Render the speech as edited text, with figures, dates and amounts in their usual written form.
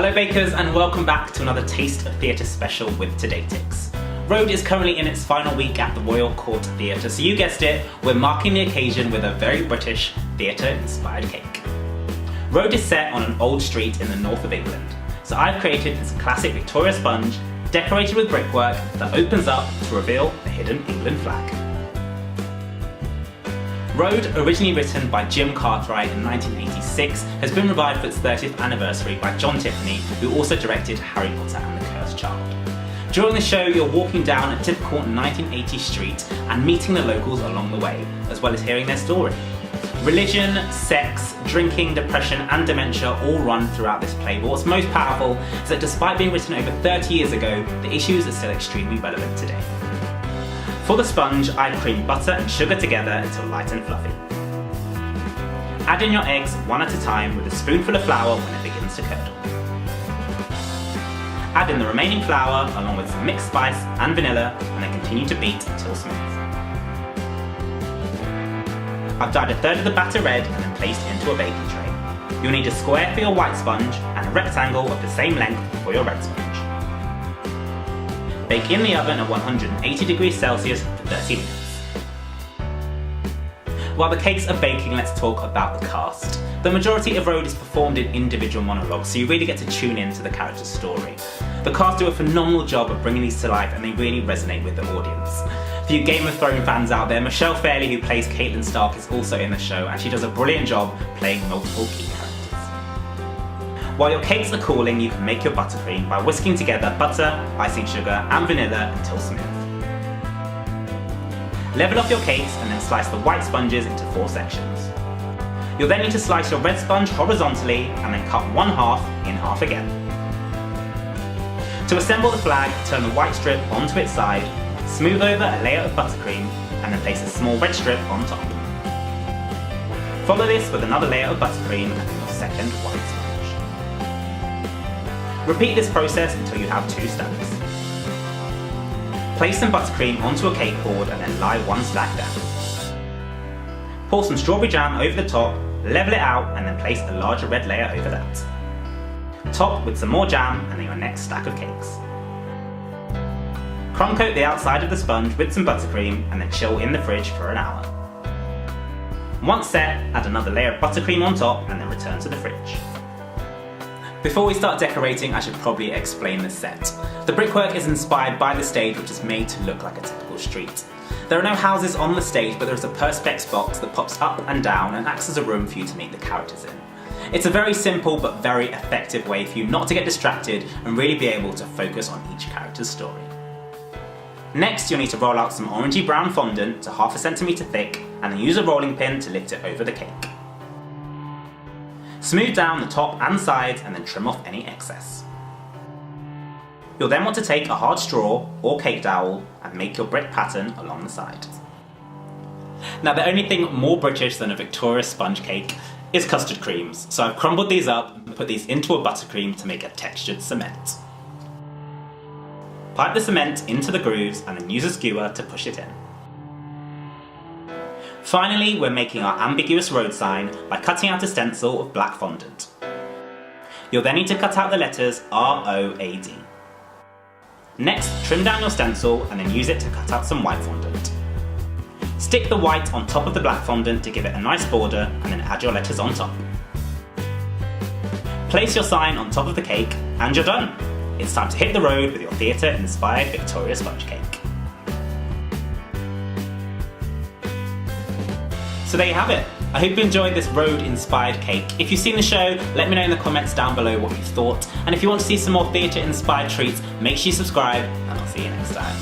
Hello bakers and welcome back to another Taste of Theatre special with TodayTix. Rhode is currently in its final week at the Royal Court Theatre, so you guessed it, we're marking the occasion with a very British theatre-inspired cake. Rhode is set on an old street in the north of England, so I've created this classic Victoria sponge decorated with brickwork that opens up to reveal the hidden England flag. Rhode, originally written by Jim Cartwright in 1986, has been revived for its 30th anniversary by John Tiffany, who also directed Harry Potter and the Cursed Child. During the show, you're walking down a typical 1980s street and meeting the locals along the way, as well as hearing their story. Religion, sex, drinking, depression and dementia all run throughout this play, but what's most powerful is that despite being written over 30 years ago, the issues are still extremely relevant today. For the sponge, I cream butter and sugar together until light and fluffy. Add in your eggs one at a time with a spoonful of flour when it begins to curdle. Add in the remaining flour along with some mixed spice and vanilla and then continue to beat until smooth. I've dyed a third of the batter red and then placed into a baking tray. You'll need a square for your white sponge and a rectangle of the same length for your red sponge. Bake in the oven at 180 degrees Celsius for 30 minutes. While the cakes are baking, let's talk about the cast. The majority of Rhode is performed in individual monologues, so you really get to tune in to the character's story. The cast do a phenomenal job of bringing these to life and they really resonate with the audience. For you Game of Thrones fans out there, Michelle Fairley, who plays Catelyn Stark, is also in the show and she does a brilliant job playing multiple key characters. While your cakes are cooling, you can make your buttercream by whisking together butter, icing sugar and vanilla until smooth. Level off your cakes and then slice the white sponges into 4 sections. You'll then need to slice your red sponge horizontally and then cut one half in half again. To assemble the flag, turn the white strip onto its side, smooth over a layer of buttercream and then place a small red strip on top. Follow this with another layer of buttercream and then your second white sponge. Repeat this process until you have 2 stacks. Place some buttercream onto a cake board and then lie one stack down. Pour some strawberry jam over the top, level it out and then place a larger red layer over that. Top with some more jam and then your next stack of cakes. Crumb coat the outside of the sponge with some buttercream and then chill in the fridge for an hour. Once set, add another layer of buttercream on top and then return to the fridge. Before we start decorating, I should probably explain the set. The brickwork is inspired by the stage, which is made to look like a typical street. There are no houses on the stage, but there is a perspex box that pops up and down and acts as a room for you to meet the characters in. It's a very simple but very effective way for you not to get distracted and really be able to focus on each character's story. Next, you'll need to roll out some orangey brown fondant to 1/2 centimetre thick and then use a rolling pin to lift it over the cake. Smooth down the top and sides and then trim off any excess. You'll then want to take a hard straw or cake dowel and make your brick pattern along the side. Now the only thing more British than a Victoria sponge cake is custard creams, so I've crumbled these up and put these into a buttercream to make a textured cement. Pipe the cement into the grooves and then use a skewer to push it in. Finally, we're making our ambiguous road sign by cutting out a stencil of black fondant. You'll then need to cut out the letters R-O-A-D. Next, trim down your stencil and then use it to cut out some white fondant. Stick the white on top of the black fondant to give it a nice border and then add your letters on top. Place your sign on top of the cake and you're done! It's time to hit the road with your theatre-inspired Victoria sponge cake. So there you have it. I hope you enjoyed this Rhode-inspired cake. If you've seen the show, let me know in the comments down below what you thought. And if you want to see some more theatre-inspired treats, make sure you subscribe, and I'll see you next time.